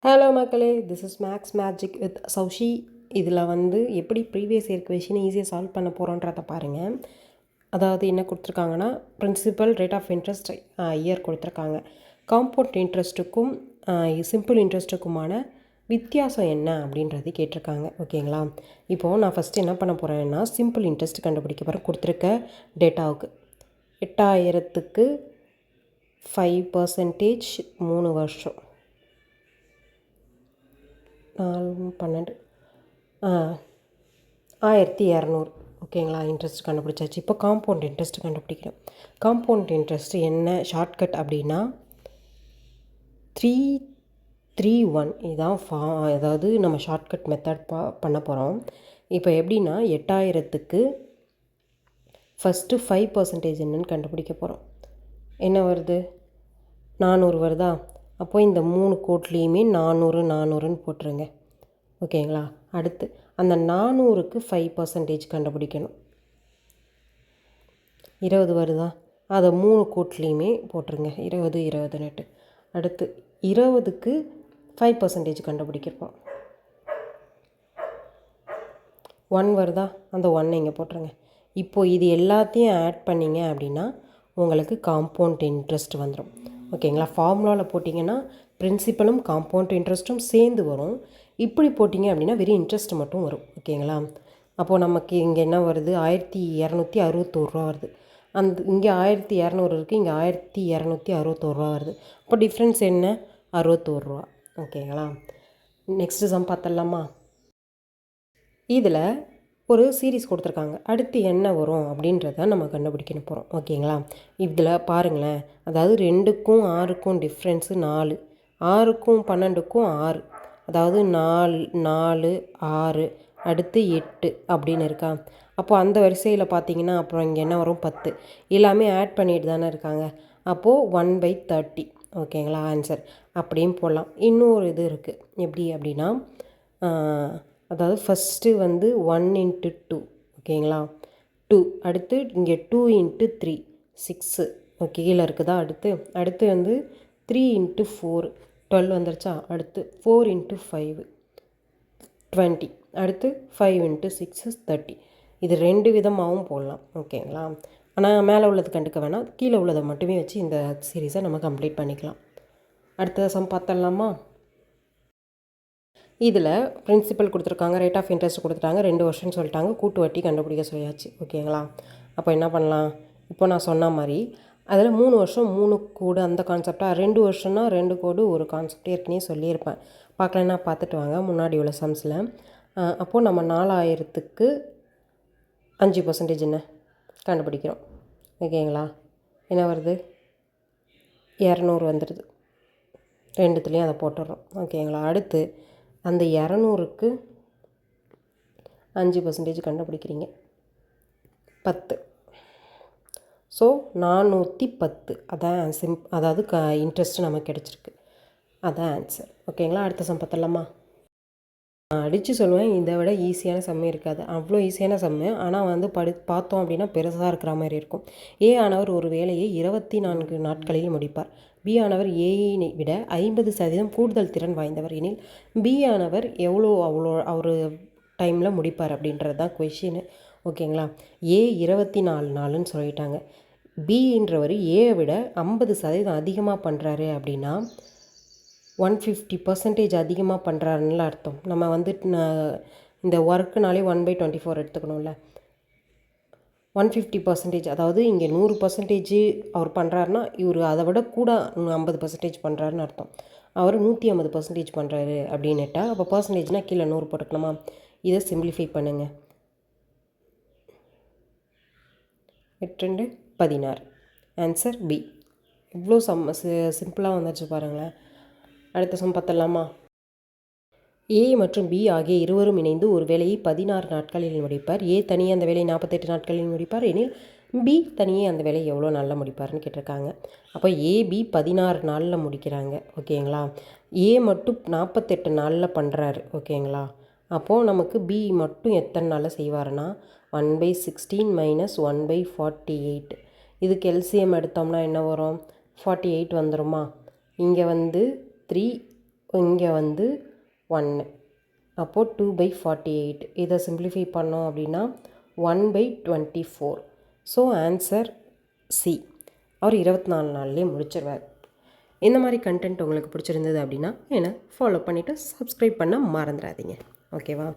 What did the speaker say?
Hello மக்களே, this is max magic with சௌஷி. இதில் எப்படி ப்ரீவியஸ் இயர் கொஷினை ஈஸியாக சால்வ் பண்ண போகிறோன்றதை பாருங்கள். அதாவது என்ன கொடுத்துருக்காங்கன்னா, principal rate of interest year கொடுத்துருக்காங்க. காம்பவுண்ட் இன்ட்ரெஸ்ட்டுக்கும் சிம்பிள் இன்ட்ரெஸ்ட்டுக்குமான வித்தியாசம் என்ன அப்படின்றது கேட்டிருக்காங்க. ஓகேங்களா? இப்போது நான் ஃபஸ்ட்டு என்ன பண்ண போகிறேன்னா, சிம்பிள் இன்ட்ரெஸ்ட் கண்டுபிடிக்க போகிறேன். கொடுத்துருக்க டேட்டாவுக்கு 8000க்கு 5% 3 வருஷம் 4 12 1200. ஓகேங்களா? இன்ட்ரெஸ்ட் கண்டுபிடிச்சாச்சு. இப்போ காம்பவுண்ட் இன்ட்ரெஸ்ட் கண்டுபிடிக்கிறேன். காம்பவுண்ட் இன்ட்ரெஸ்ட் என்ன ஷார்ட்கட் அப்படின்னா 331 இதுதான் அதாவது நம்ம ஷார்ட்கட் மெத்தட் பண்ண போகிறோம். இப்போ எப்படின்னா 8000க்கு ஃபஸ்ட்டு 5% என்னன்னு கண்டுபிடிக்க போகிறோம். என்ன வருது? 400 வருதா? அப்போ இந்த 3 கோட்லேயுமே 400ன்னு போட்டுருங்க. ஓகேங்களா? அடுத்து அந்த 400க்கு 5% கண்டுபிடிக்கணும். 20 வருதா? அதை 3 கோட்லேயுமே போட்டுருங்க. 20 அடுத்து 20க்கு 5% கண்டுபிடிக்கிறோம். 1 வருதா? அந்த 1 இங்கே போட்டுருங்க. இப்போது இது எல்லாத்தையும் ஆட் பண்ணிங்க அப்படின்னா உங்களுக்கு காம்பவுண்ட் இன்ட்ரெஸ்ட் வந்துடும். ஓகேங்களா? ஃபார்முலாவில் போட்டிங்கன்னா பிரின்சிபலும் காம்பவுண்ட் இன்ட்ரெஸ்ட்டும் சேர்ந்து வரும். இப்படி போட்டிங்க அப்படின்னா வெறும் இன்ட்ரெஸ்ட் மட்டும் வரும். ஓகேங்களா? அப்போது நமக்கு இங்கே என்ன வருது? 1261 வருது. இங்கே 1200 இருக்குது, இங்கே 1261 வருது. அப்போ டிஃப்ரென்ஸ் என்ன? 61. ஓகேங்களா? நெக்ஸ்ட்டு சம் பார்த்துடலாமா? இதில் ஒரு சீரீஸ் கொடுத்துருக்காங்க. அடுத்து என்ன வரும் அப்படின்றத நம்ம கண்டுபிடிக்கணும் போகிறோம். ஓகேங்களா? இதில் பாருங்களேன், அதாவது 2க்கும் 6க்கும் டிஃப்ரென்ஸு 4, 6க்கும் 12க்கும் 6, அதாவது 4 4 6 அடுத்து 8 அப்படின்னு இருக்கா? அப்போது அந்த வரிசையில் பார்த்தீங்கன்னா அப்புறம் இங்கே என்ன வரும்? 10. எல்லாமே ஆட் பண்ணிட்டு தானே இருக்காங்க. அப்போது 1/30. ஓகேங்களா? ஆன்சர் அப்படியும் போடலாம். இன்னொரு இது இருக்குது. எப்படி அப்படின்னா அதாவது ஃபஸ்ட்டு 1 × 2. ஓகேங்களா? 2 அடுத்து இங்கே 2 × 3 6. ஓகே, கீழே இருக்குதா? அடுத்து 3 × 4 12 வந்துருச்சா? அடுத்து 4 × 5 20. அடுத்து 5 × 6 30. இது 2 விதமாகவும் போடலாம். ஓகேங்களா? ஆனால் மேலே உள்ளது கண்டுக்க வேணாம், கீழே உள்ளதை மட்டுமே வச்சு இந்த சீரீஸை நம்ம கம்ப்ளீட் பண்ணிக்கலாம். அடுத்த சம் பார்த்தலாமா? இதில் பிரின்சிபல் கொடுத்துருக்காங்க, ரேட் ஆஃப் இன்ட்ரெஸ்ட் கொடுத்துட்டாங்க, 2 வருஷம்னு சொல்லிட்டாங்க, கூட்டு வட்டி கண்டுபிடிக்க சொல்லியாச்சு. ஓகேங்களா? அப்போ என்ன பண்ணலாம்? இப்போ நான் சொன்ன மாதிரி அதில் 3 வருஷம் 3 கோடு அந்த கான்செப்டாக, 2 வருஷம்னா 2 கோடு ஒரு கான்செப்ட் ஏற்கனவே சொல்லியிருப்பேன். பார்க்கலன்னா பார்த்துட்டு வாங்க முன்னாடி உள்ள சம்ஸில். அப்போது நம்ம 4000க்கு 5% என்ன கண்டுபிடிக்கிறோம். ஓகேங்களா? என்ன வருது? 200 வந்துடுது. ரெண்டுத்துலேயும் அதை போட்டுடுறோம். ஓகேங்களா? அடுத்து அந்த 200க்கு 5% கண்டுபிடிக்கிறீங்க. 10. ஸோ 410. அதான் அதாவது இன்ட்ரெஸ்ட்டு நமக்கு கிடச்சிருக்கு. அதான் ஆன்சர். ஓகேங்களா? அடுத்த சம் பார்த்துடலாமா? அடித்து சொல்லுவேன், இதை விட ஈஸியான சம்மே இருக்காது. அவ்வளோ ஈஸியான சம்மு. ஆனால் பார்த்தோம் அப்படின்னா பெருசாக இருக்கிற மாதிரி இருக்கும். ஏ ஆனவர் ஒரு வேலையை 24 நாட்களில் முடிப்பார். பி ஆனவர் ஏயை விட 50% கூடுதல் திறன் வாய்ந்தவர் எனில் பி ஆனவர் அவ்வளோ அவர் டைமில் முடிப்பார் அப்படின்றது தான் கொஷின். ஓகேங்களா? ஏ 24 நாளுன்னு சொல்லிட்டாங்க. பின்றவர் ஏயை விட 50% அதிகமாக பண்ணுறாரு அப்படின்னா 150% அதிகமாக பண்ணுறாருன்னு அர்த்தம். நம்ம இந்த ஒர்க்குனாலே 1/24 எடுத்துக்கணும்ல. 150%, அதாவது இங்கே 100% அவர் பண்ணுறாருன்னா இவர் அதை விட கூட 50% பண்ணுறாருன்னு அர்த்தம். அவர் 150% பண்ணுறாரு அப்படின்னுட்டா அப்போ பர்சன்டேஜ்னால் கீழே 100 போட்டுக்கணுமா? இதை சிம்பிளிஃபை பண்ணுங்கள். 8 16. Answer B. இவ்வளோ சிம்பிளாக வந்துச்சு பாருங்களேன். அடுத்த சம் பார்த்துடலாமா? ஏ மற்றும் பி ஆகிய இருவரும் இணைந்து ஒரு வேலையை 16 நாட்களில் முடிப்பார். ஏ தனியே அந்த வேலையை 48 நாட்களில் முடிப்பார் எனில் பி தனியே அந்த வேலையை எவ்வளோ நாளில் முடிப்பார்னு கேட்டிருக்காங்க. அப்போ ஏபி 16 நாளில் முடிக்கிறாங்க. ஓகேங்களா? ஏ மட்டும் 48 நாளில் பண்ணுறாரு. ஓகேங்களா? அப்போது நமக்கு பி மட்டும் எத்தனை நாளில் செய்வார்னா 1/16 - 1/48. இதுக்கு எல்சிஎம் எடுத்தோம்னா என்ன வரும்? 48 வந்துடுமா? இங்கே 3 இங்கே வந்து 1. அப்போது 2/48. இதை சிம்பிளிஃபை பண்ணோம் அப்படின்னா 1/24. So answer C. அவர் 24 நாள்லேயே முடிச்சிருவார். இந்த மாதிரி கண்டென்ட் உங்களுக்கு பிடிச்சிருந்தது அப்படின்னா என்னை ஃபாலோ பண்ணிவிட்டு சப்ஸ்கிரைப் பண்ண மறந்துடாதீங்க. ஓகேவா?